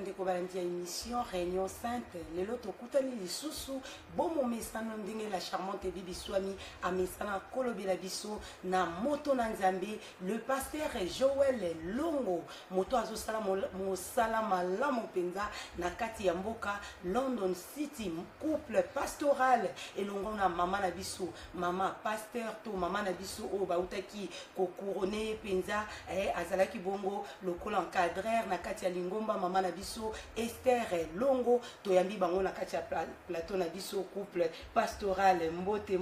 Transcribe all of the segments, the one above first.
bandeko balandi ya émission Réunion Sainte lelo tokutani lisusu bomo mesana ndenge la charmante bibi swami amesana kolobela biso na moto na nzambe le pasteur Joël Longo moto azosala mosala malamu penza na kati ya mboka London City couple pastoral elongo na mama na biso mama pasteur to mama na biso o bautaki ko couronner penza azalaki bongo lokola encadreur na kati ya lingomba mama na biso Esther Longo toyambi bango na kati ya plateau na biso couple pastoral mbote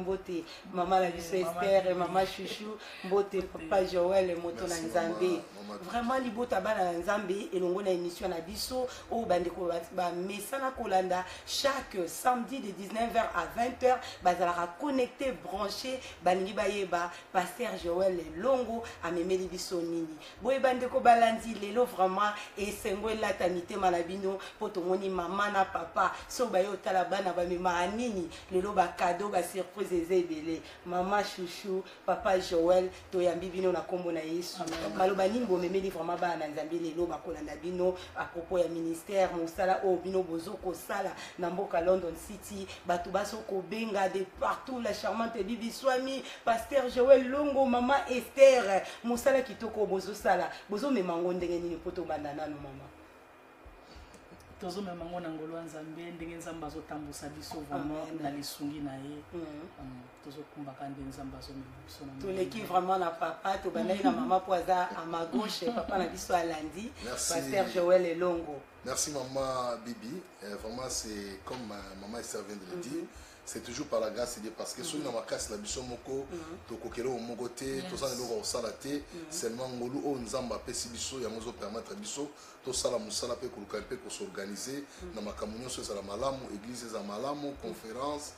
mama na biso Esther mama chouchou mbote papa Joël moto na nzambe vraiment libota bana na nzambe elongo na émission na biso o bandeko ba mesana kolanda chaque samedi de 19h à 20h bazalaka connecté branché balingi bayeba pasteur Joël Longo amemeli biso nini boye bandeko balandi lelo vraiment esengo elata mitema na bino po tomoni mama na papa so bayo tala bana bamema nini lelo ba cadeau ba surprise ezebele mama chouchou papa Joël toyambi bino na kombo na Yesu maloba nini bomemeli vraiment bana na nzambe lelo bakolanda bino à propos ya ministère mosala o bino bozoko sala na mboka London City batu baso ko benga de partout la charmante bibi swami pasteur Joël Longo mama Esther mosala kitoko bozo sala bozo memango ndenge nini poto bandana no mama tozo memango na ngolo nzambe ndenge nzamba zo tambusa biso vraiment na lisungi na ye tozo kumbaka ndenge nzamba zo biso na to leki vraiment na papa to bandai na mama poaza à ma gauche papa na biso alandi pasteur Joël Longo. Merci maman Bibi, vraiment c'est comme maman Esther vient de le dire. C'est toujours par la grâce de Dieu parce que si on a ma casse la biso moko to kokelo mogote to ça le ko sala te seulement ngolu o nzamba pesi biso ya mozo permettre biso to sala musala pe ko pe ko s'organiser na makamunyo so sala malamu église za malamu conférence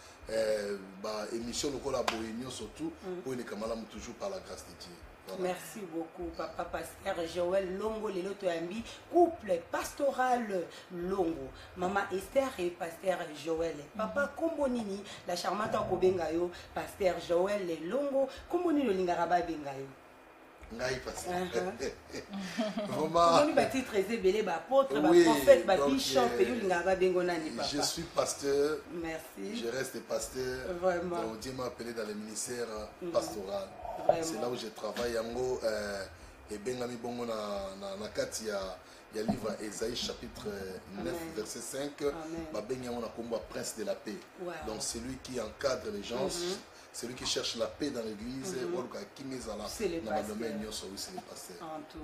ba émission le ko la bohémien surtout pour une kamalamu toujours par la grâce de Dieu. Voilà. Merci beaucoup, papa pasteur Joël Longo, les Lotoyambi, couple pastoral Longo, maman Esther et pasteur Joël. Papa Kombonini, la charmante Kobengayo, pasteur Joël Longo, Kombonini le Lingaraba Bengayo. Ngai pasteur. Vraiment. On va titre très ébélé, apôtre, prophète, bishop, et Lingaraba Bengonani, papa. Je suis pasteur. Merci. Je reste pasteur. Vraiment. Donc Dieu m'a appelé dans le ministère pastoral. C'est là où je travaille yango et bengami bongo na kati ya livre Ésaïe chapitre 9 verset 5 ba bengi yango na kombo prince de la paix. Donc c'est lui qui encadre les gens, c'est lui qui cherche la paix dans l'église waluka kimeza la na domaine nyoso oui c'est le pasteur.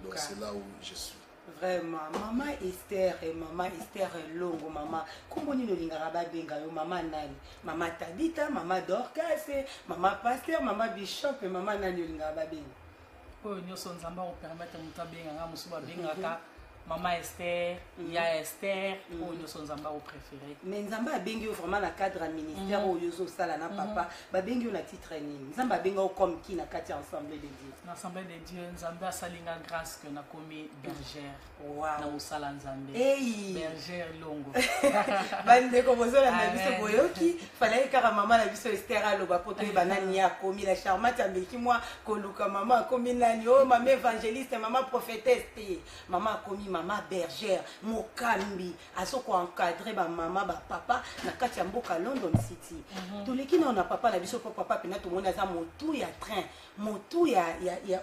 Donc c'est là où je suis. Vraiment, maman Esther et maman Esther Longo, maman, comment nous l'ingara benga yo, maman nani, maman Tabita, maman Dorcas, maman Pasteur, maman Bishop et maman nani l'ingara benga. Oh, nous sommes en train de permettre à musuba musuba benga maman Esther, ya Esther, oh nous sommes en train de préférer. Mais Nzamba bengi vraiment na cadre ministère au yozo sala na papa, ba bengi na titre nini. Nzamba benga comme qui na kati ensemble de Dieu. L'ensemble de Dieu, Nzamba salinga grâce que na komi bergère. Wow. Na usala Nzambe. Hey. Bergère Longo. Bande ko bozola na biso boyoki, fallait kara maman na biso Esther aloba poto e banani ya komi la charmante ambeki moi koluka maman komi nani oh maman évangéliste, maman prophétesse, maman komi maman bergère, mokambi, asoko encadrer ba maman ba papa na kati ya mboka London City. Tous les qui n'ont papa na biso papa pena tout monde aza motu ya train, motu ya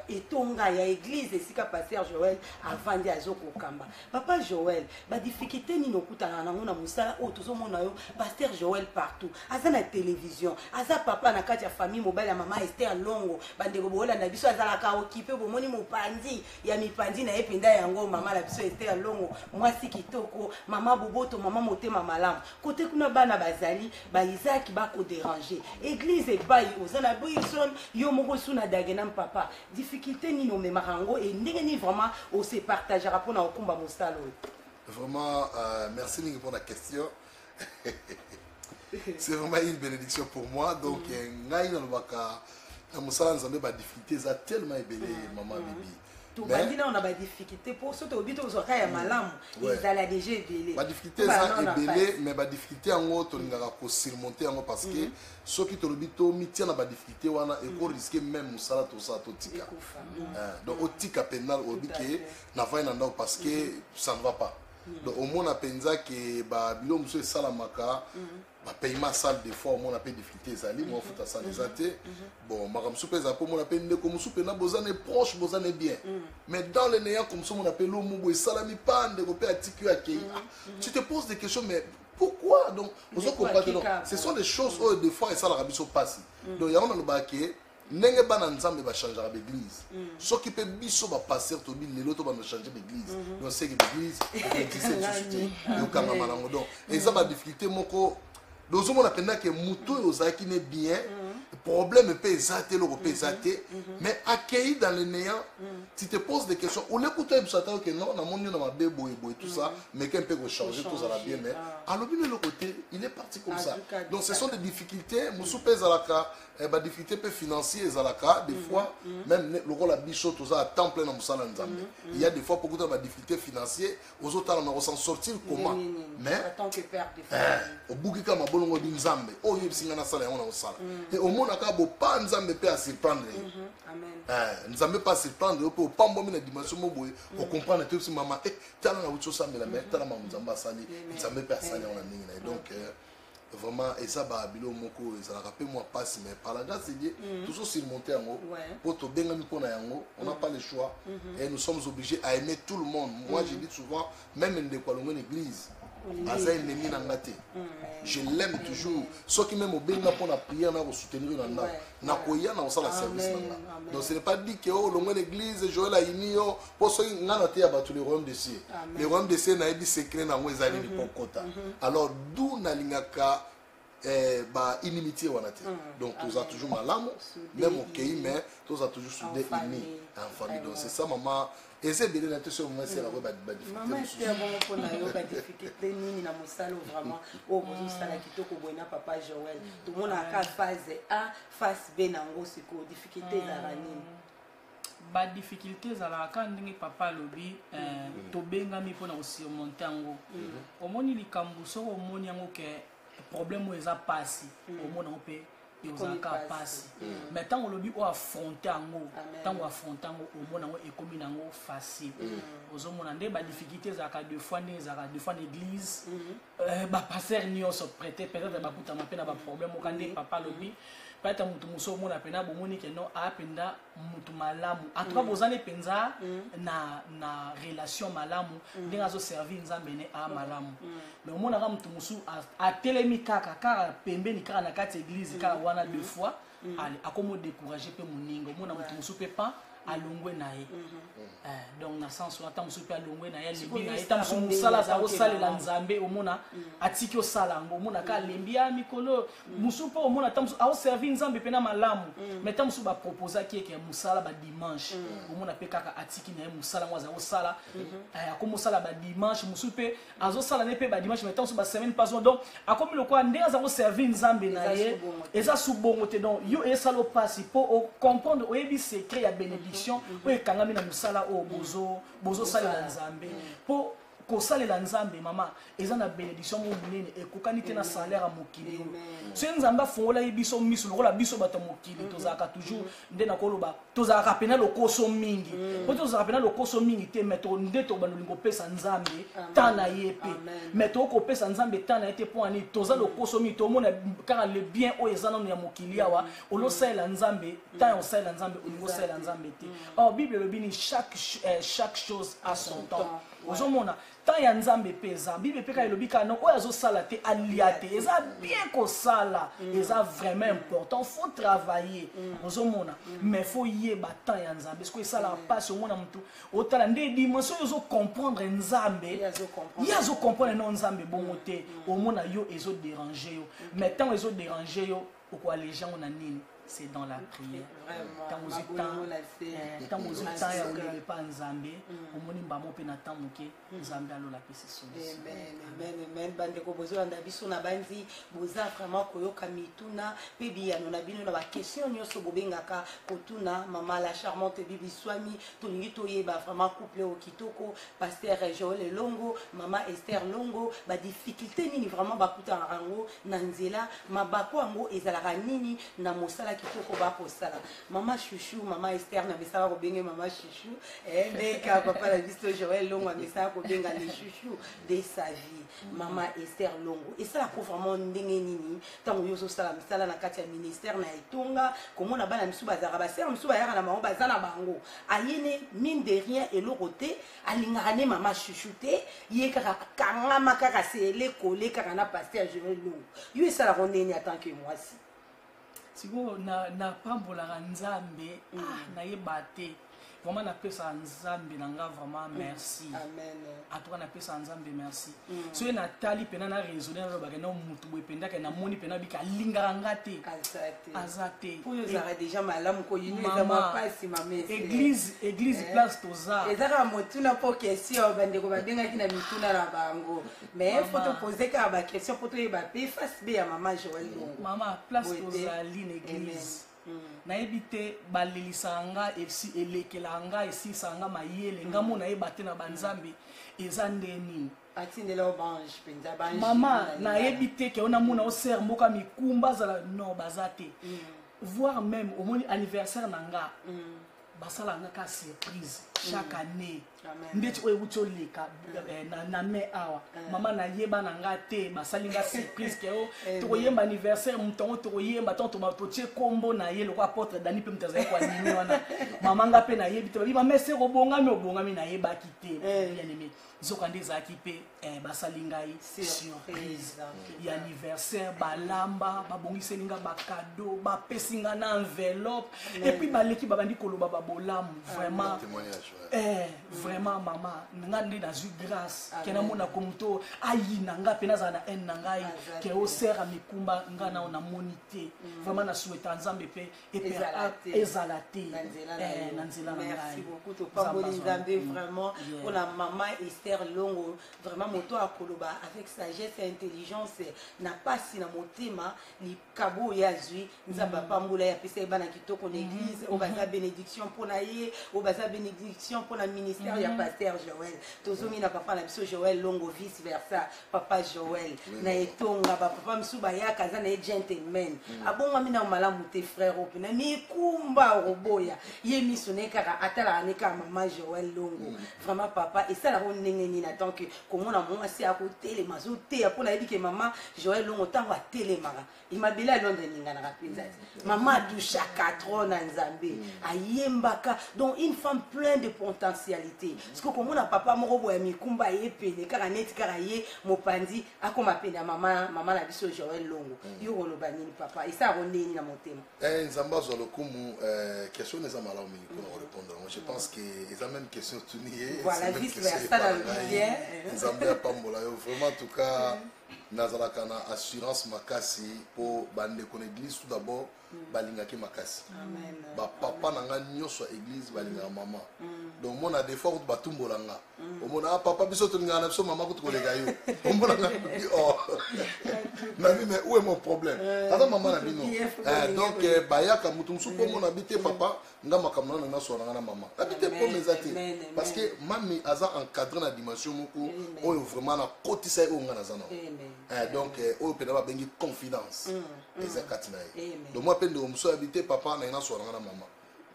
etonga ya église esika pasteur Joël avant de azoko kamba. Papa Joël, ba difficulté ni nokutana na ngona musala o tozomona yo pasteur Joël partout. Aza na télévision, aza papa na kati ya famille mobile ya maman Esther Longo, bande ko bola na biso azala ka occupé bo moni mopandi ya mipandi na ependa yango maman la biso Esther Longo, mwasi kitoko, maman boboto, maman motema malamu. Côté kuna bana bazali, ba Isaac ba ko déranger. Église et bayi ozana boyison yo moko suna dagena papa. Difficulté ni no memarango et ndenge ni vraiment on se partagera pour na okumba mosalo. Vraiment merci Ning pour la question. C'est vraiment une bénédiction pour moi donc ngai na lobaka na mosala nzambe ba difficulté za tellement ébélé maman Bibi. Mais on a des difficultés pour ce que vous avez malamu ils allaient déjà ébélé. Ba difficulté za ébélé mais ba difficulté en autre ngaka ko surmonter en parce que ceux qui te lobito mitia na ba difficulté wana et ko risquer même musala to ça to tika. Donc au tika pénal au biké na va na parce que ça ne va pas. donc au moins penza que ba bilo monsieur salamaka ba paiement salle des fois au moins on appelle difficulté ezali moi faut ça les athées bon makam soupe za po mon appelle ndeko musupe na bozane proche bozane bien mais dans les néants comme ça on appelle lo mubo salami pande ko pe atiki akei tu te poses des questions mais pourquoi donc vous comprenez donc ce sont des choses où des fois et ça la rabiso passe donc il y a on le baquet ndenge bana nzambe ba changer l'église ce qui peut biso ba passer to bi lelo to ba changer l'église donc c'est que l'église c'est société yo kanga malango donc et ça ba difficulté moko dozo mona penda que mutu ozaki ne bien problème peut exater le peut exater mais accueilli dans le néant tu te poses des questions ou l'écoute tu s'attend que non na mon na ma bebo et tout ça mais qu'un peut changer tout ça la bien mais à l'autre côté il est parti comme ça donc ce sont des difficultés musu pèse la ka ba difficulté peut financier ezalaka des fois même le rôle à bichot tout ça à temps plein dans musala nzambe il y a des fois beaucoup de difficultés financières aux autres on s'en sortir comment mais en tant que père de famille au bout kama bolongo di nzambe oyo bisinga na sala yango na osala et au monde aka bo pa nzambe pe à se prendre amen nzambe pas se prendre pe o pambo mi na dimension mo boye o comprendre tout ce maman et tala na wucho sambela mais tala mamu nzambe asali nzambe pe asali on a ningi na donc vraiment et ça ba bilo moko ça la rappelle moi passe mais par la grâce de Dieu toujours surmonter yango pour to benga mi pona yango on n'a pas le choix et nous sommes obligés à aimer tout le monde moi je dis souvent même une école une église Aza ennemi na ngate. Je l'aime toujours. Ceux qui même au benga pour la prière na soutenir na koya na osala service na. Donc ce n'est pas dit que oh l'ongo l'église Joël a inio pour ceux qui ngana te ba tous les royaumes de cieux. Les royaumes de cieux na ebi secret na ngo ezali bi pokota. Alors d'où na lingaka ba inimitié wana te. Donc tous a toujours malamu même au pays mais tous a toujours soudé uni en famille. Donc c'est ça maman. Et c'est bien de ce moment c'est la robe de difficulté. Maman c'est bon pour la robe de difficulté ni na musalo vraiment au bout ça la kitoko boina papa Joël. Tout le monde a phase A, phase B nango siko difficulté za ranini. Ba difficulté za la quand ndenge papa lobi to benga mi pona surmonter ngo. Omoni likambu so omoni ngo ke problème eza passi omona ope et aux cas passés. Mais tant on le dit, on affronte en haut. Tant on affronte en haut, au moins on est comme en haut facile. Aux hommes on a des difficultés, ça a deux fois l'église, bah passer n'y on se prêter peut-être bah pour t'amener un problème au candidat papa le dit. Peut-être mutu muso mona pena bomoni ke no a penda mutu malamu atwa bozane penza na relation malamu ndinga zo servir nzambe ne a malamu mais omona ka mutu musu a telemi kaka pembeni kaka na kati église kaka wana deux fois allez akomo décourager pe muningo omona mutu musu pe pas alongwe na ye donc na sens on attend super alongwe na ye libi na etam so sala za osalela nzambe omona atiki osala ngo omona ka lembia mikolo musupo omona tam a servir nzambe pena malamu mais tam so ba proposer ki ke musala ba dimanche omona pe kaka atiki na ye musala ngo za osala akomo sala ba dimanche musupe azo sala ne pe ba dimanche mais tam so ba semaine pas donc akomi le quoi ndenge za servir nzambe na ye eza subongo te donc yo esalo pasi pour comprendre oyebi secret ya bénédiction oye kangami na musala o bozo salela nzambe po ko salela nzambe mama eza na bénédiction mo munene e kokani te na salaire a mokili so nzamba fongola biso miso lokola biso bato mokili tozaka toujours nde na koloba tozaka pena lokoso mingi po tozaka pena lokoso mingi te meto nde to banolingo pesa nzambe tana yepe meto ko pesa nzambe tana yete po ani toza lokoso mingi to mona car le bien o ezana no ya mokili awa olo salela nzambe tan o salela nzambe o ngo salela nzambe te or bible le bini chaque chose a son temps ozomona tant ya nzambe pesa bible peka elobika no oyo azosala te aliate eza bien kosala eza vraiment important faut travailler ozomona mais faut yeba tant ya nzambe parce que esala passe omona mutu otala nde dimension yozo comprendre nzambe yazo comprendre non nzambe bongo te omona yo ezo déranger yo mais tant ezo déranger yo okwa les gens on a nini c'est dans la prière. Tant aux temps ya olele pa nzambe omoni mbamo pe na temps moke nzambe alo la pesi solution. Amen bande ko bozo anda biso na banzi boza vraiment koyoka mituna pe biyano na bino na ba question nyoso bobengaka kotuna mama la charmante bibi swami tolingi toyeba vraiment couple au kitoko pasteur Joël Longo mama Esther Longo ba difficulté nini vraiment bakuta rango na nzela mabako ango ezalaka nini na mosala kitoko bakosala mama chouchou mama Esther na mesala kobenga mama chouchou meka papa la biso Joël Longo mesala kobenga les chouchous de sa vie mama Esther Longo et ça pour vraiment ndenge nini tango yozo sala misala na kati ya ministère na etonga komona bana misu bazara basera misu bayaka na bango bazana bango ayene mine de rien elorote alingaka ne mama chouchou te yekaka kangama kaka sele kole kaka na pasteur Joël Longo yo esala kondeni en tant que moi si siko na pambolaka nzambe na yebate vraiment na pesa nzambe nanga vraiment merci amen atoka na pesa nzambe merci so na tali pena na raisonner na ba na mutu boy penda ke na moni pena bika lingara ngate azate pour yo zara déjà malamu ko yini ezama pasi mamese église place toza ezaka motuna po question bande ko babenga kina mituna na bango mais faut te poser ka ba question pour te ba pe face be ya mama Joël Longo mama place toza l'église na ebite balelisanga esi elekelanga esi sanga mayele ngamo na ebate na banzambe eza ndeni atindela obange penza bange mama na ebite ke ona mona o ser mboka mikumba zala no bazate voir même au moni anniversaire nanga basala nga ka surprise chaque année ndeti oyo utoleka na me awa mama na yeba na nga te basali nga surprise ke o to yemba anniversaire mutongo to yemba tonto ba totie kombo na ye lokwa apôtre Dani pe mutaza kwa nini wana mama nga pe na yebi te ba mese obongami na yeba kite bien aimé zoka ndeza kipe basali ngai surprise ya anniversaire balamba babongiseli nga ba cadeau ba pesinga na enveloppe et puis baleki babandi koloba babolamu vraiment vraiment mama nga ndi na ju grâce kena mona komuto ayi nanga pena za na en nanga ke o sera mikumba nga na ona monité vraiment na souhaiter nzambe pe ezalate na nzela na ngai merci beaucoup to pamboli nzambe vraiment pour la maman Esther Longo vraiment moto a koloba avec sagesse et intelligence na pasi na motema li kabo ya zui nzamba pambola ya pesa bana kitoko l'église o baza bénédiction pour na ye o baza bénédiction pour la ministère ya pasteur Joël tozomi na papa na biso Joël Longo vice versa papa Joël na etonga ba papa msuba ya kaza na gentleman abonga mina malamu te frère ope na mikumba roboya ye misone kaka atala aneka mama Joël Longo vraiment papa et ça la ndenge ni na tant que komona mwasi a côté les mazote ya pona yebike mama Joël Longo tango a telemaka imabela londe ninga na kapinza mama du chaka trona nzambe ayembaka donc une femme pleine de potentialité parce que komona papa moko boya mikumba yepene kaka neti kaka ye mopandi akoma pena mama na biso Joël Longo yo koloba nini papa et ça rondeni na motema nzamba zo lokumu question les amala mingi pour répondre je pense que ils ont même question tunier voilà vice versa dans le bien nzamba pambola yo vraiment en tout cas nazalaka na assurance makasi po bande kon église tout d'abord balingaki makasi ba papa nanga nyonso église balingaka mama donc mon a des fortes batumbolanga omona papa biso tolinga na biso mama ko tokolega yo omona nga oh na mais où est mon problème ata mama na bino donc bayaka mutu musu po mona bité papa nga makamna na so na mama habité po mezati parce que mami aza encadré na dimension moko oyo vraiment na kotisa o nga na zana donc oyo pena ba bengi confidence ezakati na ye donc moi pende o muso habité papa na so na mama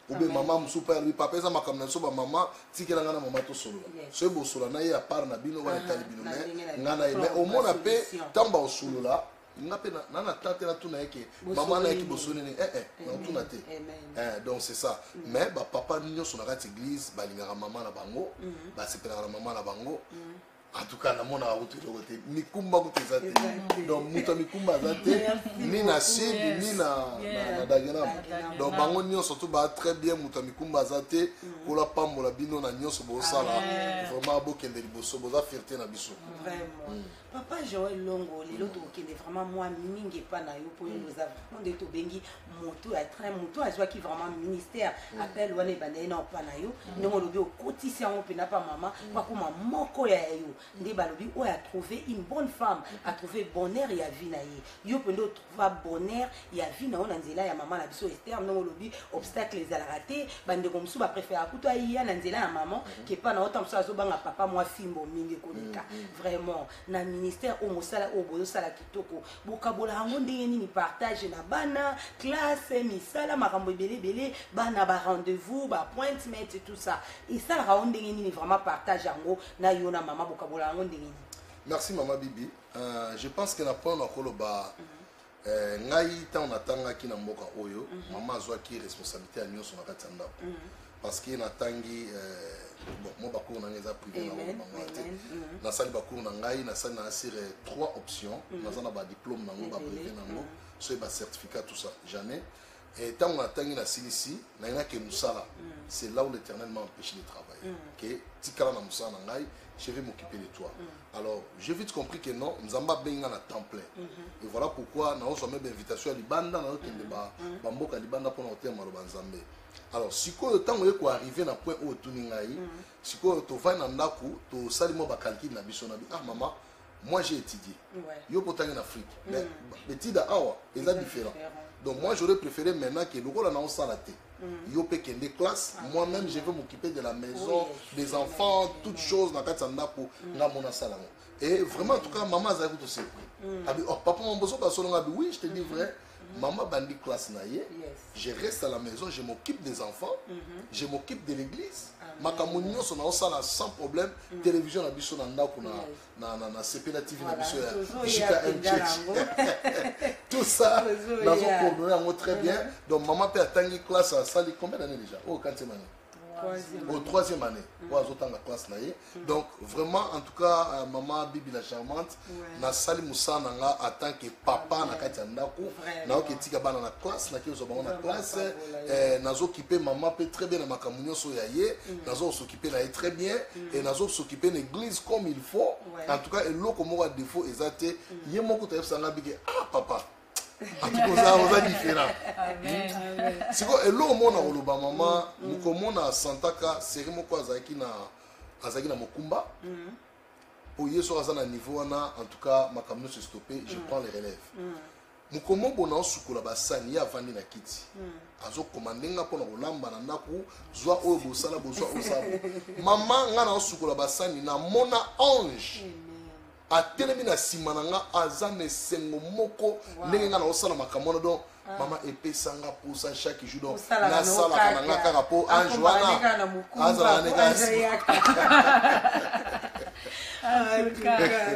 oube mama musu pa lui papa eza makamna so ba mama tikela nga na mama to solo so bo solo na ye a part na bino wana tali bino mais ngana mais au mona pe tamba o solo la nga pe na tante na tuna yeke mama na yeki bosone ni na tuna te donc c'est ça mais ba papa nyonso na kati église balingaka mama na bango ba sepelaka na mama na bango en tout cas na mona auto côté mikumba ko tezate donc muta mikumba zate ni na sud ni na dagena donc bango nyonso to ba très bien muta mikumba zate ko la pambola bino na nyonso bo sala vraiment bo kende liboso bo za fierté na biso vraiment papa Joël Longo les loto kende vraiment moi mingi pa na yo po nous avons de to bengi moto a train moto a joa qui vraiment ministère appel wana bana na pa na yo ndongo lobi o kotisi yango pe na pa mama pa ko moko ya yo nde balobi oyo a trouvé une bonne femme a trouvé bonheur ya vie na ye yo mpe nde otrouva bonheur ya vie na yo na nzela ya mama na biso Esther ndenge olobi obstacle ezalaka te bandeko mosusu bapréféra kutu aya na nzela ya maman ke pa na ota mosusu azobanga papa mwa fimbo mingi koleka vraiment na ministère oyo mosala oyo bozosala kitoko bokabola yango ndenge nini partage na bana classe misala makambo ebele bana ba rendez-vous ba appointment et tout ça esalaka yango ndenge nini vraiment partage yango na yo na mama bokabola yango ndenge nini. Merci Maman Bibi. Je pense que na point na koloba ngai ta on atanga ki na mboka oyo maman azwa ki responsabilité ya nyonso na kati ya ndako parce que na tangi bon moi bakour na ngeza privé na maman te na sali bakour na ngai na sali na asire 3 options na na ba diplôme na ngo ba privé na ngo so ba certificat tout ça jamais et tant on attangi na silisi na ina ke musala c'est là où l'Éternel m'a empêché de travailler que tikala na musala na ngai je vais m'occuper de toi. Alors, j'ai vite compris que non, nous avons bien à temps plein. Et voilà pourquoi nous avons même invitation à Libanda, nous avons à Libanda pour nous terme à Zambé. Alors, si le temps où on arrive à un point où tu n'es si tu vas dans Ndaku, tu sali mo ba calcul na biso na bi ah maman, moi j'ai étudié. Yo pourtant en Afrique. Mais petit da awa, c'est différent. Donc moi j'aurais préféré maintenant que le rôle na on salaté. Yo pe kende classe, moi-même je vais m'occuper de la maison, des enfants, toutes choses dans katanda pour na mona salon. Et vraiment en tout cas maman a tout surpris. Abi oh papa mon bosso parce que oui, je te dis vrai, maman bandi classe na ye. Je reste à la maison, je m'occupe des enfants, je m'occupe de l'église. Ma kamunyo so na osala sans problème, télévision na biso na ndako na CP la TV na biso jusqu'à tout ça dans un coordonné très bien. Donc maman peut attendre classe à salle combien d'années déjà? Oh, quatrième année. Au troisième année. Donc vraiment en tout cas maman Bibi la charmante na sali musa nanga en tant que papa na kati ndako na oketika bana na classe na kizo bana na classe nazo occuper maman peut très bien na makamunyo so yaye nazo s'occuper na très bien et nazo s'occuper de l'église comme il faut en tout cas eloko moko défaut ezate ye moko taif sanga bige ah papa on a différent. Si vous êtes là, on a maman, nous commençons à Santaka, c'est vraiment quoi Azaki na Mokumba. Pour y être à niveau, en tout cas, ma camion se stopper, je prends les relèves. Nous commençons à soukola basani ya vandi na kiti. Azo commander pour na lamba na ndaku, zwa o bosala boswa osabo. Maman nga na soukola basani na mona ange. A telemi na simananga azane sengo moko ndenge nga na osala makamona donc maman epesanga pour ça chaque jour donc na sala kananga kaka po ange wana azala nega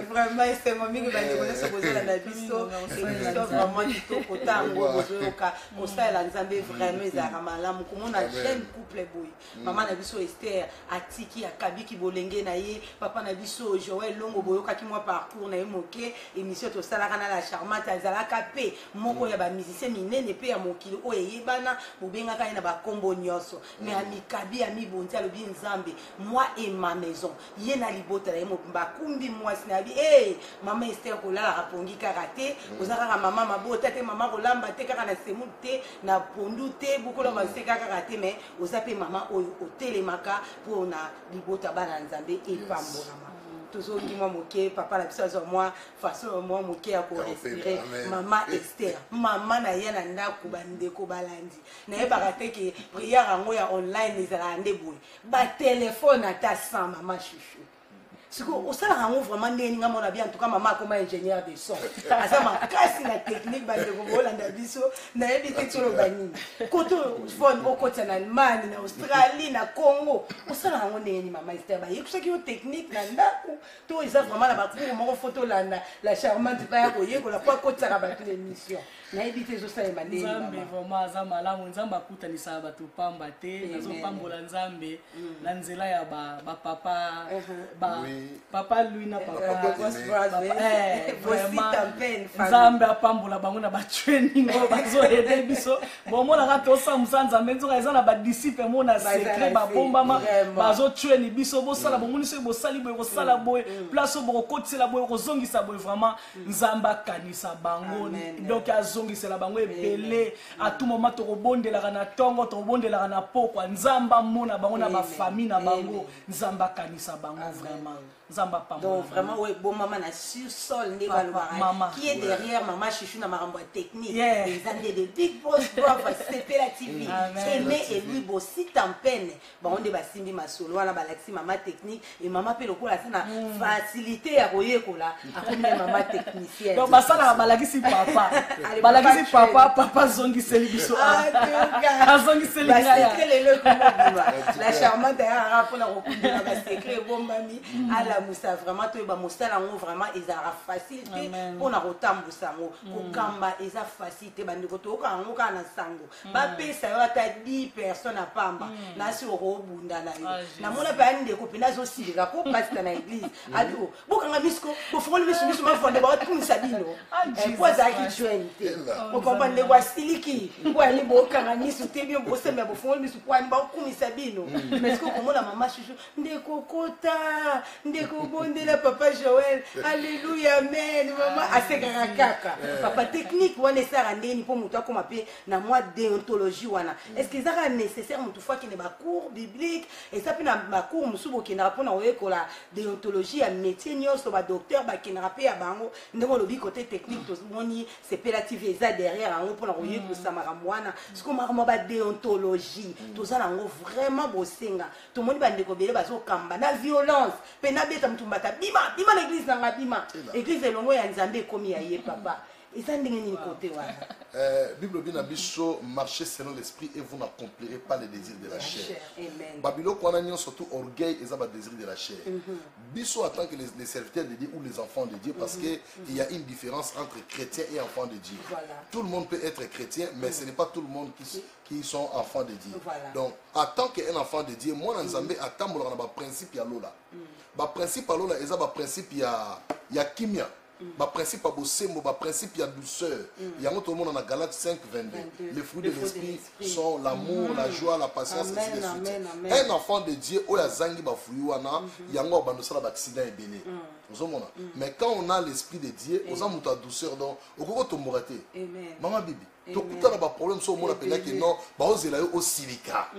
vraiment c'est mon mimi ba ndeko se poser la biso et vraiment kitoko tango bozoyoka osala nzambe vraiment ezaka malamu komona jeune couple boy maman na biso Esther atiki akabiki bolenge na ye papa na biso Joël Longo boyoka ki moi parcours na ye moke émission to sala kana la charmante azalaka pe moko ya ba musicien minene pe ya mokili oyo yebana bobengaka ye na ba kombo nyonso mais amikabi ami bonti alobi nzambe moi et ma maison ye na libota na ye bakumbi mwasi na bi maman Esther kolala rapongi karaté ozaka maman mabota te maman kolamba te kaka na semu te na pondu te bukola baseka karaté mais ozape maman oyo otelemaka pona libota bana nzambe epambolama toujours dit moi moké papa la biso moi façon moi moké à pour respirer maman Esther maman na yana ndako bandeko balandi na yebaka te ke prière yango ya online ezala ndeboy ba téléphone ata sans maman chouchou. Si vous avez vraiment dit en tout cas maman comme ingénieur de son asa makasi la technique ba de Rolanda biso na ebité tolo bani koto phone au côté en Allemagne na Australie na Congo osala ngo neni maman Esther ba yekusa ki technique na ndako to isa vraiment la bakuru moko photo la charmante ba ko yeko la kwa côté ka ba l'émission na ebité zo sala mandeni nzambe vraiment aza malamu nzambe akutanisa bato pamba te nazo pambola nzambe na nzela ya ba papa ba papa lui na papa nzambe apambola bango na batraining oyo bazoyede biso bomonaka tosamusa nzambe nzoka eza na badisiple mo na secret babombama bazotraini biso bosala bomoni soki bosali boye kosala boye place oyo bokokotisela boye kozongisa boye vraiment nzambe akanisa bango donc azongisela bango ebele à tout moment tokobondelaka na ntongo tokobondelaka na pokwa nzambe amona bango na bafamille na bango nzambe akanisa bango vraiment Zamba Pambo. Donc vraiment, oui, bon maman a sur sol, qui est derrière maman Chichou na marambo technique. Les années de Big Boss Prof, c'était la TV. Aimé et lui, bon, si t'en peine, bon, on est simbi ma solo, on a balaxi maman technique, et maman peut le coup, la facilité à royer, à comme maman technicienne. Donc, ça, la balaxi papa. Balaxi papa, papa zongi selibiso. Ah, zongi selibiso. La charmante a un rapport à recouper la secret, bon, mamie, à la moussa, vraiment, tu es moussa, vraiment, ils ont facilité pour la rotambo sango, pour kamba, ils ont facilité, bandekoto, quand on a sango. Bapé, ça va être 10 personnes à Pamba, na sur Robunda, na mon appel de copinage aussi, les gars, pour passer dans l'église. Ado, beaucoup de misco, pour faire le misco, ma fond de votre comme Sabino. Et quoi, ça qui tuente. Vous comprenez les Wassiliki, pour aller beaucoup à Nice, ou Tébio, pour se mettre au fond, mais pour aller beaucoup comme Sabino. Mais ce qu'on a maman chouchou, ndeko kota, ndeko bonde la papa Joël, alléluia, amen, maman, assez kaka. Papa technique, on est ça rendre ni pour mouton comme appelé na moi déontologie wana. Est-ce que ça est nécessaire moutou fois qui n'est pas cours biblique et ça peut na ba cours musubo qui n'a pas na ko la déontologie à métier nyos ba docteur ba qui n'a pas ya bango ndemo lobi côté technique to moni c'est pélative ça derrière en pour na royer ko samaramwana ce qu'on m'a ba déontologie tout ça nango vraiment bosenga tout monde ba ndeko bele ba zo kamba na violence pe na beta mtumbata bima l'église na bima église elongo ya nzambe komi ya ye papa. Et ça n'est côté Bible bien biso marcher selon l'esprit et vous n'accomplirez pas les désirs de la chair. Amen. Babylone qu'on a surtout orgueil et ça va désir de la chair. Biso en tant que les serviteurs de Dieu ou les enfants de Dieu parce que il y a une différence entre chrétien et enfant de Dieu. Voilà. Tout le monde peut être chrétien mais ce n'est pas tout le monde qui sont enfants de Dieu. Voilà. Donc en tant qu'un enfant de Dieu, moi dans Zambé attends mon principe ya lola. Ba principe ya lola et ça ba principe ya kimia. Le principe à Bossemo, le principe il y a douceur. Il y a tout le monde dans Galates 5, 22. Les fruits de l'esprit sont l'amour, la joie, la patience, et ainsi de suite. Un enfant de Dieu, il y a zangi bafouiwana, il y a un accident et béni. Mais quand on a l'esprit de Dieu, on a la douceur donc on peut morater. Maman Bibi. Donc, tout le problème sur le monde appelé que non, bazela au silica.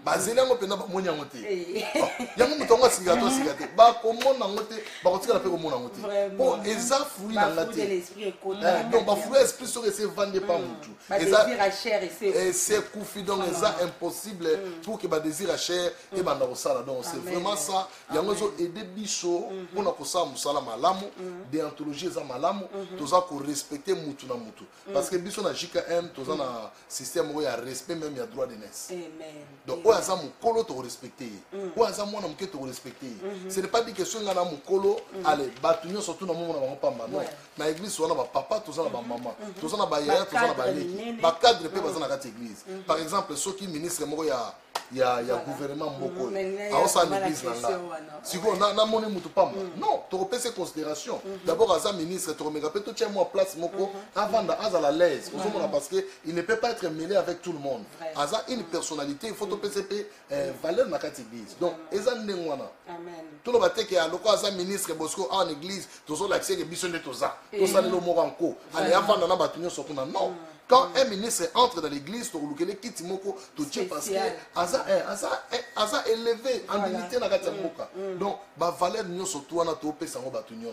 Bazela on peut na monya ngote. Ya mu mutonga silica to silica. Ba comment na ngote, ba kotika la pe ko mona ngote. Bon, eza fruit na ngate. Donc ba fruit esprit sur ese vendre pas mutu. Eza désir à chair et c'est coufi donc eza impossible pour que ba désir à chair et ba na kosala. Donc c'est vraiment ça. Ya ngozo aider biso pour na kosala musala malamu, déontologie eza malamu, toza ko respecter mutu na mutu. Parce que biso na jika tous un système où il y a respect même il y a droit de naissance. Donc où est-ce mon colo te respecter, où est-ce moi n'aime que te respecter. Ce n'est pas dit que si on a mon colo, allez bâtonner surtout dans mon moment pas mal. Non, dans l'église on a papa, tous on a maman, tous on a bailleur, tous on a bailleur. Ba cadre peut passer dans la église. Par exemple ceux qui ministrent moi il y a gouvernement moko. Alors ça l'église là. Si vous na monnaie mutu pas non, tu repères ces considérations. D'abord à ça ministre tu remets peut-être tiens moi place moko avant à la l'aise. Parce qu'il ne peut pas être mêlé avec tout le monde. Aza une personnalité, il faut que PCP valeur dans cette église. Donc, Eza Ndengwana. Tout le monde qui a le ministre Bosco en église, tous ont l'accès que Bisson de Toza. Tout ça, le Moranco. Allez, avant d'en avoir tenu sur non. Quand un ministre entre dans l'église, tu as le quitte Moko, tu tiens parce que Aza élevé en dignité dans cette église. Donc, la valeur de nous surtout, on a tout fait sans battre. Il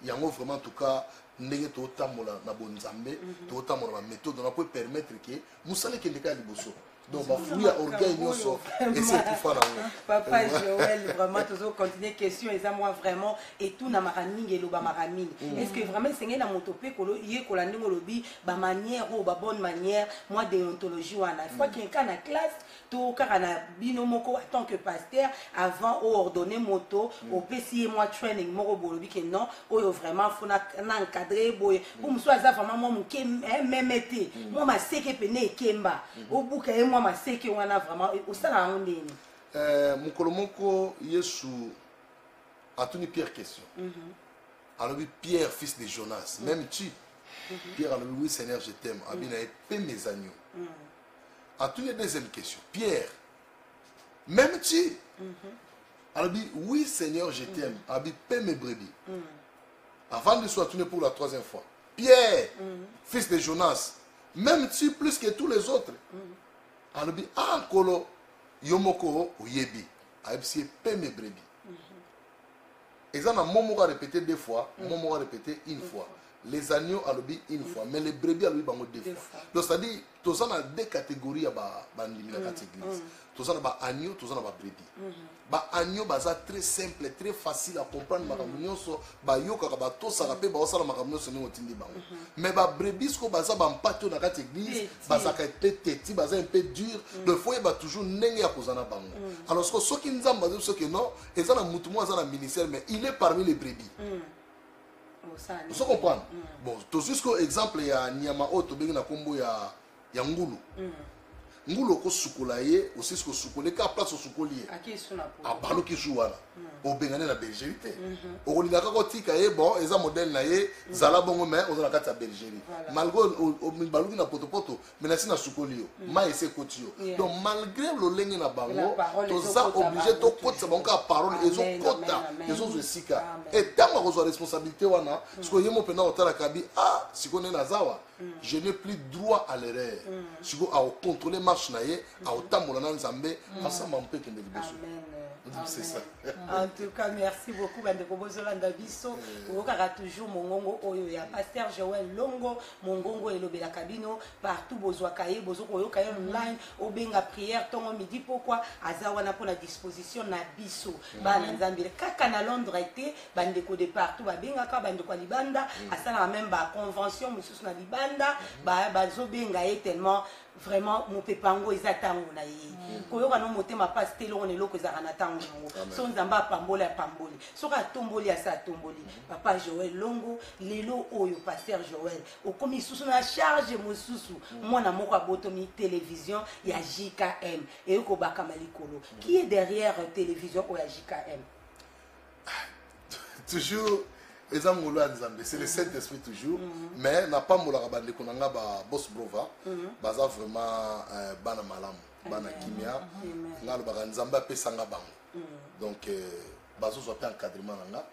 y a vraiment en tout cas. Ndenge totamola na bonzambe totamola na méthode on peut permettre que musale ke ndeka liboso donc ba fouiller orgueil nyoso et c'est tout fa na papa Joël vraiment toujours continuer question et ça moi vraiment et tout na maraming et lo ba maraming est-ce que vraiment sengé na motopé kolo yé kola ndingo lobi ba manière ou ba bonne manière moi déontologie wana il faut qu'il y ait na classe tout car na bino moko en tant que pasteur avant ou ordonner moto au PCI moi training moko bolobi que non ou vraiment faut na encadrer boy pour me soit vraiment moi mon même été moi ma seke pene kemba au buka moi ma seke wana vraiment au sala ndeni mukolo moko Yesu a tenu Pierre question alors Pierre fils de Jonas même tu Pierre alors oui Seigneur je t'aime abina épée mes agneaux a tenu deuxième question Pierre même tu alors oui Seigneur je t'aime abi paie mes brebis avant de se retourner pour la troisième fois. Pierre, fils de Jonas, même-tu plus que tous les autres? Alors, Kolo, Yomoko, Oyebi, Aïbsi, paie mes brebis. Et ça, on a répété 2 fois, on a répété 1 fois. Les agneaux à l'objet 1 fois, mais les brebis à l'objet 2 fois. Donc, c'est-à-dire, tous ça a 2 catégories dans l'église. Tous ça a agneaux, tous ça a brebis. Agneau, c'est très simple, très facile à comprendre. Mais brebis, c'est un peu dans l'église, c'est un peu petit, c'est un peu dur. Le foyer va toujours n'engue à cause de bango. Alors, ce qui nous a dit, c'est que non, et ça, c'est ministère, mais il est parmi les brebis. Vous comprenez? Bon, tout jusqu'au exemple, il y a Nyama Oto, il y a Ngulu. Ngulu ko sukolaye aussi ce que sukolé ka place sukolié a balo ki jouala o bengane na bergerie o linga ka tika ye bon eza modèle na ye zala bongo mais on a kata bergerie malgré o balo ki na potopoto mais na sina sukolio ma ese kotio donc malgré lo lengi na bango to za obligé to kotsa bango ka parole ezo kota ezo sika et tant ko zo responsabilité wana parce que yemo pena otala kabi ah sikone na zawa je n'ai plus droit à l'erreur si go a contrôler marche na ye a otambola na nzambe asamba mpe kende liboso. C'est ça. En tout cas, merci beaucoup. Bandeko Bozolanda Biso. Okaka toujours mongongo oyo ya Pasteur Joël Longo, mongongo elobela kabino partout bozwa kaye bozoko oyo kaye online obenga prière tongo midi pourquoi azawana pour la disposition na biso. Bana nzambile kaka na Londres été bandeko de partout babenga ka bandeko libanda asala même ba convention mususu na libanda bazo benga tellement vraiment mon pepango ezatango na ye koyoka no motema passe telo on eloko ezaka na tango so nzamba pambola pamboli soka tomboli asa tomboli papa Joël Longo lelo oyo Pasteur Joël okomi susu na charge mosusu mwana moko abotomi télévision ya JKM et ko bakama likolo qui est derrière télévision o ya JKM toujours c'est le Saint-Esprit toujours, mais n'a pas moula rabande konanga ba boss brova, baza vraiment bana malam, bana kimia, nga le baganzamba pe sanga bang. Donc bazo soit encadrement nanga.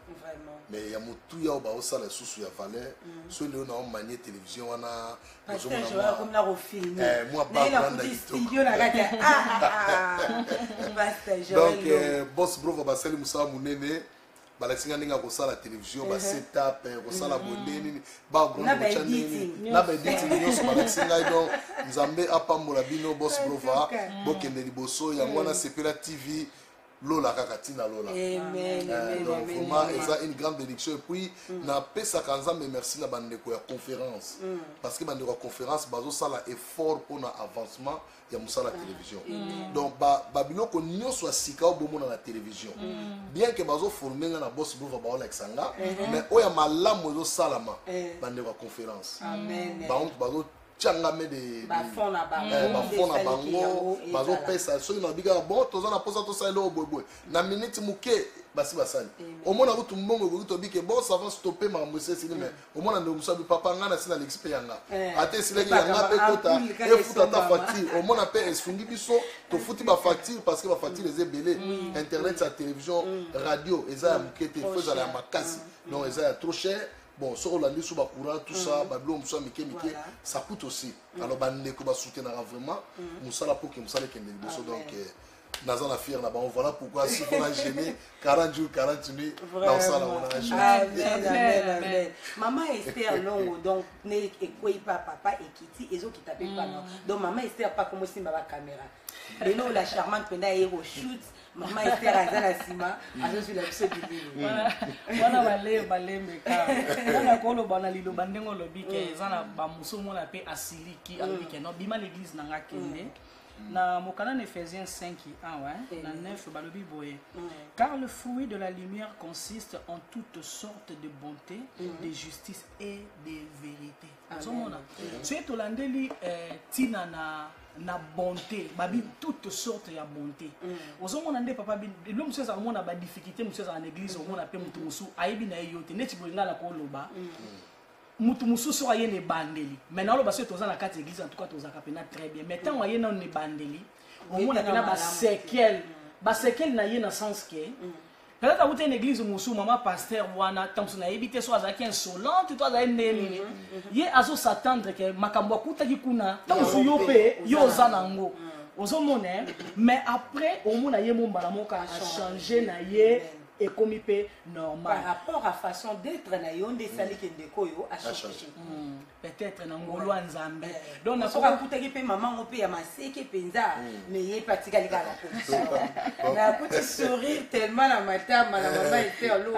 Mais ya mutu ya ba osala susu ya valeur, so le na manier télévision wana, bazo na comme la film. Moi ba grande studio na kaka. Donc boss brova ba sali musa munene balasinga ninga kosala télévision ba setup kosala boneni ba grand channel na ba edit nyonso balasinga donc nzambe apambola bino boss brova bokende liboso ya mwana sepela TV lola kakatina lola donc vraiment c'est une grande bénédiction et puis na pesa kanzambe merci na bandeko ya conférence parce que bandeko ya conférence bazo sala effort pour na avancement ya musala télévision donc babiloko nyonso asika obomona na télévision bien que bazo former na boss brova ba olexanga mais oya malamu ezo salama bandeko ya conférence bazo tchangame de bafon na bango bazo pesa so na biga bon toza na posa to sala lo boy na minute muke basi basali omona kutu mbongo kutu bike bon ça va stopper ma monsieur sini mais omona ndo musabi papa ngana sina l'expert yanga ate sila ki yanga pe kota e futa ta facture omona pe esungi biso to futi ba facture parce que ba facture les belé internet la télévision radio eza mukete faut aller à makasi non eza trop cher. Bon, sur la liste, sur courant, tout ça, Babylone, ça coûte aussi. Alors, il faut soutenir vraiment. Moussala pour que Moussala ait une émission. Donc, Nazan la fière là-bas, voilà pourquoi si on a gêné 40 jours, 40 nuits, dans ça, on a gêné. Maman Esther Longo, donc, ne quoi papa et Kitty, et autres qui t'appellent pas. Donc, maman Esther, pas comme si ma caméra. Et nous, la charmante penda héros shoot. Maman Esther azana sima azosu la biso bibili wana balembe ka wana kolo bana lilo bandengo lobike zana ba musomo na pe asiliki alobike no bima l'église nanga kende na mokana Ephésiens 5 ouais na 9 balobi boye car le fruit de la lumière consiste en toutes sortes de bonté de justice et de vérité azomona tu es tolandeli tina na bonté babi toutes sortes ya bonté ozomona nde papa bi lo monsieur za mona ba difficulté monsieur za en église omona pe mutu musu ayibi na yote neti bolinga la ko loba mutu musu so ayene bandeli maintenant lo baso toza na kati église en tout cas toza kapena très bien mais tant ayene na ne bandeli omona pena ba sekel na yena sens que peut-être vous êtes une église musu maman pasteur wana tamsu na ebité so azaki insolente toi za neni ye azo s'attendre que makambo akuta kikuna tamsu yo pe yo zanango ozomona mais après omona ye mombala moka a changer na ye ekomi pe normal par rapport à façon d'être na yo nde sali ke ndeko yo a changer peut-être na ngolo ya nzambe donc na soka kutaki pe maman ngo pe ya maseke penza mais ye pratika lika la position na kuti sourire tellement na matama na maman était lo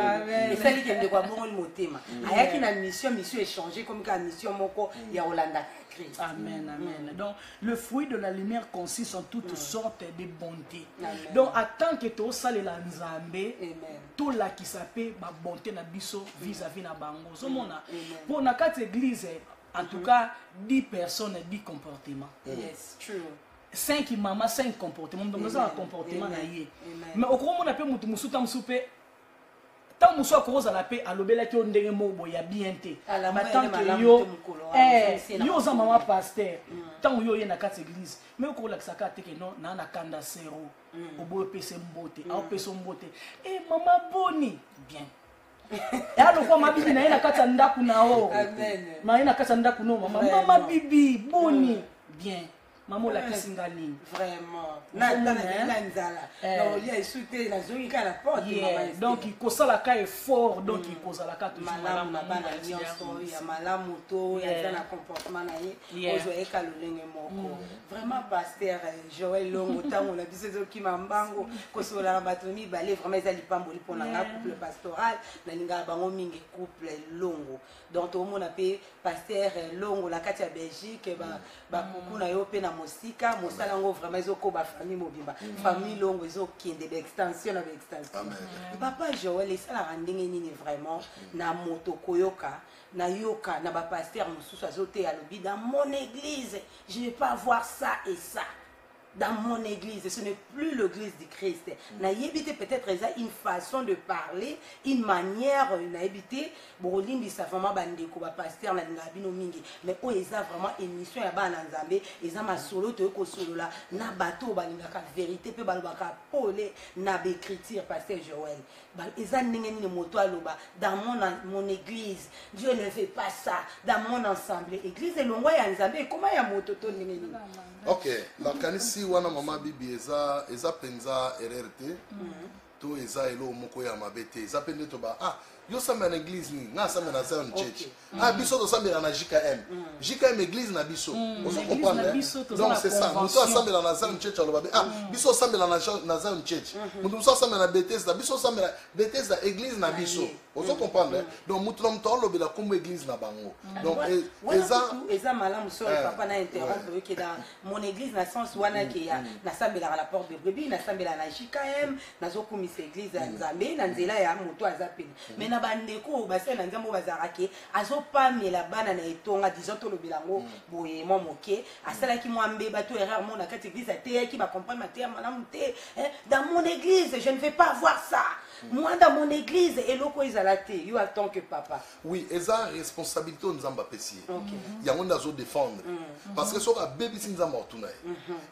et sali ke ndeko bongo le motema ayaki na mission échanger comme ka mission moko ya Holanda. Amen, amen. Donc, le fruit de la lumière consiste en toutes sortes de bontés. Donc, en tant que tu as la nzambe, tout la qui s'appelle ma bonté na biso vis-à-vis na bango. Pour na quatre églises, en tout cas, 10 personnes, 10 comportements. Yes, true. 5 mamas, 5 comportements. Donc, nous avons un comportement na yé. Mais au cours, on a pu musupe. Tant que soit cause à la paix, à l'obéla qui on dirait mot ya bien té. Mais tant que yo za maman pasteur, tant yo y na quatre églises, mais au cours la saka te que non na na kanda zéro, au bout pese mbote, au pese mbote. Eh maman boni bien. Et alors quoi ma bibi na ina kata ndaku na o. Amen. Ma ina kata ndaku no maman bibi boni bien. Maman la kisinga nini vraiment na nzala donc il y a souté la zone qui a la porte donc il kosa la ka effort donc il kosa la ka toujours malamu na bana nyonso ya malamu to ya na comportement na ye ozo eka lolenge moko vraiment pasteur Joël Longo tango la biso zo kimambango kosola bato mibale vraiment ezali pamboli pona nga couple pastoral na linga bango mingi couple Longo donc tout le monde appelle pasteur Longo la kati ya Belgique ba kuku na yo pe na mosika mosala ngo vraiment ezoko ba famille mobimba famille Longo ezokende ba extension na ba extension papa Joël esala ndenge nini vraiment na moto koyoka na yoka na ba pasteur mususu azote ya lobi dans mon église je ne vais pas voir ça et ça. Dans mon église, ce n'est plus l'église du Christ. Na yébité peut-être une façon de parler, une manière, na yébité, bolimbi sa vraiment bandeko ba pasteur na ngabino mingi, mais o eza vraiment émission ya ba na nzambe, eza ma solo to ko solo la na bateau ba ngaka vérité pe balobaka pole na écriture pasteur Joël. Ba eza ndenge ni moto aloba dans mon église, Dieu ne fait pas ça dans mon ensemble. Église elongwa ya nzambe comment ya moto to ndenge ni. OK, la kanisi wana mama bibi eza penza RRT to eza elo moko ya mabete eza pende to ba yo samba na église ni nga samba na Zion Church biso to samba na JKM église na biso ozo comprendre donc c'est ça muso samba na Zion Church aloba biso samba na Zion Church muso samba na Bethesda biso samba na Bethesda église na biso ozo comprendre donc mutu na mutu alobela comme église na bango donc eza malamu so papa na interrompre que dans mon église na sens wana ke ya na sambela la porte de brebis na sambela na JKM na zokumisa église ya Nzambe na nzela ya mutu azapeli mais na bandeko base na nzambo bazarake azopamela bana na etonga disons to lobelango boye mo moke asala ki mwambe bato erreur mon na kati église até qui va comprendre mater malamu te dans mon église je ne vais pas voir ça. Moi dans mon église et loko izalate you en tant que papa oui eza responsabilité nzamba pesi yango ndazo défendre parce que soka baby nzamba otuna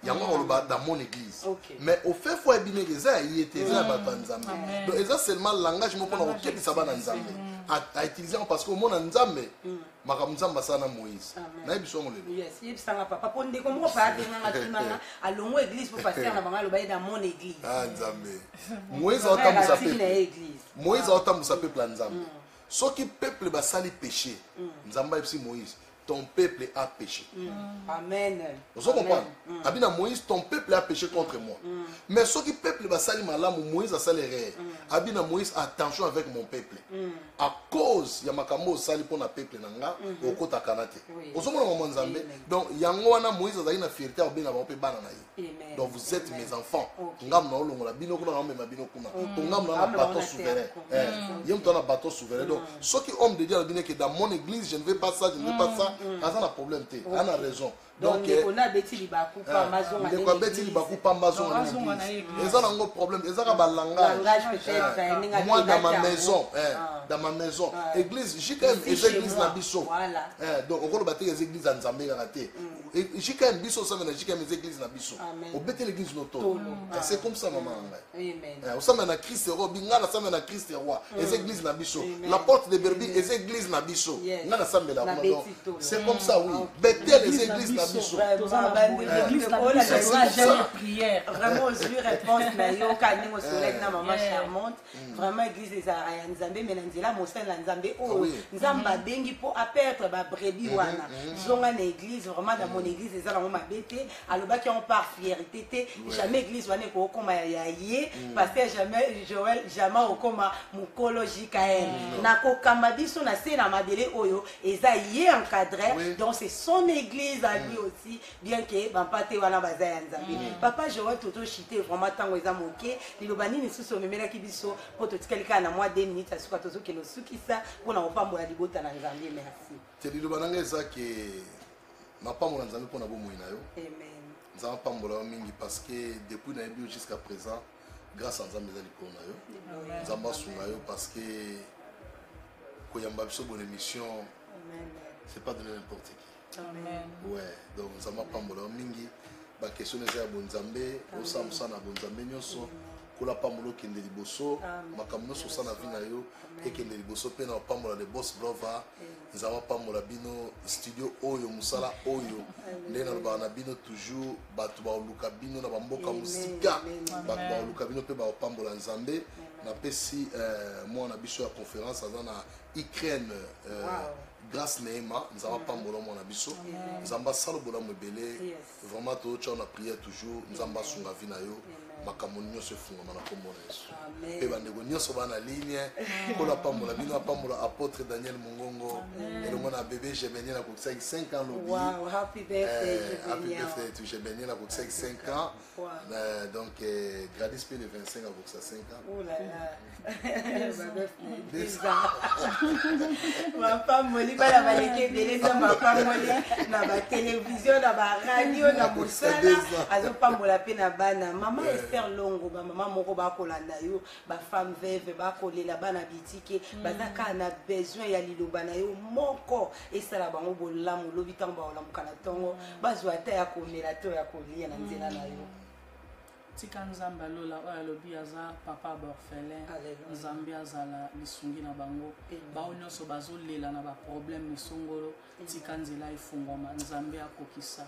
yango oloba dans mon église mais au fait faut ebine eza yete eza ba nzambe donc eza seulement langage moko na okebisa bana nzambe à utiliser parce que mon nzambe makambo nzamba sana Moïse na ebiso ngolelo yes yebisanga papa ponde ko mo pa denga tunanga alongo église pour passer na bangalo ba dans mon église nzambe Moïse otambusa Moïse otambusa peuple nzambe soki peuple basali péché nzamba epsi Moïse ton peuple a péché. Amen. Vous comprenez? Abina Moïse, ton peuple a péché contre moi. Mais ce qui peuple va salir malam, Moïse a salé. Abina Moïse, attention avec mon peuple. À cause ya makambo sali pour na peuple nanga, au kota kanate. Vous comprenez mon nzambe? Donc yangwana Moïse a une fierté au bina pe bana na. Donc vous êtes mes enfants. Ngam na olongo la bino kuna ngam na bino kuna. Ngam na bateau souverain. Yem to na bateau souverain. Donc ce qui homme de Dieu a dit que dans mon église je ne veux pas ça, je ne veux pas ça. Azana problème te, on a raison. Donc on a beti libaku pa mazon na. On a beti libaku pa mazon na. Ezana ngo problème, ezaka ba langage peut-être. Moi dans ma maison, dans ma maison, église, JKM église na biso. Voilà. Donc on va battre les églises en Nzambe raté. JKM biso ça na JKM église na biso. On bete l'église noto. C'est comme ça maman. Amen. On s'amène na Christ roi, binga na s'amène na Christ roi. Les églises na biso. La porte de Berbi, les églises na biso. Ngana s'amène là. C'est comme ça oui. Bete les églises na biso l'église na biso eza jamais prière vraiment ozwi réponse na yo ka ndenge osolaki na mama charmante vraiment église ezalaka ya nzambe me na nzela mosali na nzambe oyo nzambe abengi mpo aperdre babrebi wana zonga na église vraiment na mon église eza nango mabe te alobaki yango par fierté te jamais église wana ekokoma ya ye paster joel jamais okoma mokolo jkn nakokamba biso na se na mabele oyo eza ye encadré donc c'est son église à lui aussi bien que bampate wana baza ya nzambe papa joel totoshite vraiment ntango eza moke liloba nini susu omemelaki biso mpo totikali kaka na mwa 2 minutes asuka tozokende osukisa mpona kopambola libota na nzambe merci te liloba nanga eza ke napambola nzambe mpona bomoi na yo nzambe apambola yo mingi parce que depuis nayebi yo jusqu'à présent grâce à nzambe eza likolo na yo nzambe asunga yo parce que koyamba biso bonne émission c'est pas donner n'importe qui ouais donc nzambe apambola yo mingi bakestion eza ya bonzambe osala mosala na bonzambe nyonso kola pambola okende liboso makambo nyonso osala na vi na yo ekende liboso mpe na opambola le boss blova nzambe apambola bino studio oyo mosala oyo ndenge nalobaka na bino toujours bato baoluka bino na bamboka mosika bato baoluka bino mpe baopambola nzambe napesi mwana biso ya conférence aza na Ukraine grâce neema nzambe apambola mwana biso nzambe asala bolamu ebele vraiment totya na prière toujours nzambe asunga vi na yo makambo nyonso efungama na kombo na yesu mpe bandeko nyonso bana ligne mpona apambola bino apambola apôtre daniel mongongo elongo na bébé jebeniel akokisaki 5 ans lobi happy birthday to jebeniel akokisaki 5 ans donc gradis mpe le 25 akokisa 5 ans bapamboli bana baleki ebele eza bapamboli na batelevizio na baradio na mosala azopambola mpe na bana mama Esther Longo bamama moko bakolanda yo bafemme veuve bakolela bana bitike baza kaka na besoin ya liloba na yo moko esala bango bolamu lobi ntango baolamuka na ntongo bazwa ata ya komela to ya kolia na nzela na yo tika nzambe alola oyo alobi aza papa baorphelin nzambe azala lisungi na bango bao nyonso bazolela na baproblème misongolo tika nzela efungwama nzambe akokisa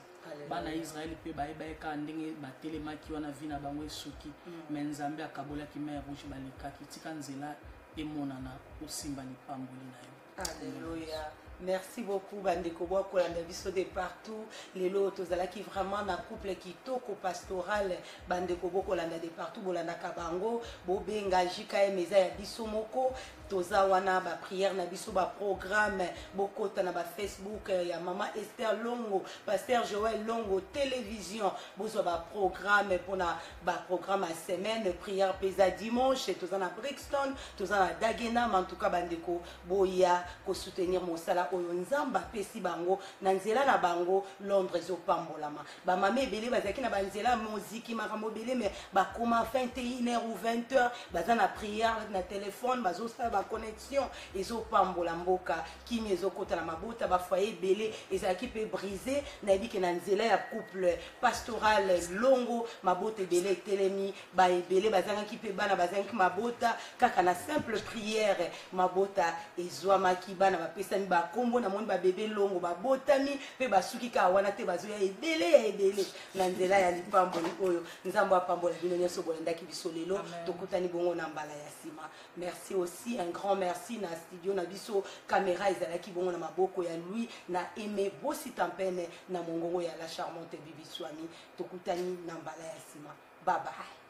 bana israel mpe bayebaka ndenge batelemaki wana vi na bango esuki me nzambe akabolaki mer rouge balekaki tika nzela emonana osimba lipamboli na yo Alléluia. Merci beaucoup bandeko bokolanda biso de partout lelo tozalaki vraiment na couple kitoko pastoral bandeko bokolanda de partout bolanda kabango bobenga JKM eza ya biso moko toza wana ba prière na biso ba programme bokota na ba Facebook ya mama Esther Longo pasteur Joël Longo télévision bozwa ba programme pona ba programme à semaine prière pesa dimanche toza na Brixton toza na Dagenham en tout cas bandeko boya ko soutenir mosala oyo nzamba pesi bango na nzela na bango Londres opambolama ba mame ebele bazaki na banzela muziki makambo ebele mais bakoma 21h ou 20h baza na prière na téléphone bazosala ba connexion ezopambola mboka kimi ezokota na mabota ba foyer ebele ezalaki pe brisé na ebike na nzela ya couple pastoral Longo mabota ebele telemi ba ebele bazangaki pe bana bazangaki mabota kaka na simple prière mabota ezwamaki bana bapesani bakombo na moni babebe Longo babotami pe basuki ka wana te bazoya ebele na nzela ya lipamboli oyo nzambo apambola bino nyonso bolendaki biso lelo tokutani bongo na mbala ya sima merci aussi un grand merci na studio na biso caméra ezalaki bongo na maboko ya Louis na Aimé Bossi Tampene na mongongo ya la charmante Bibi Swami tokutani na mbala ya sima bye bye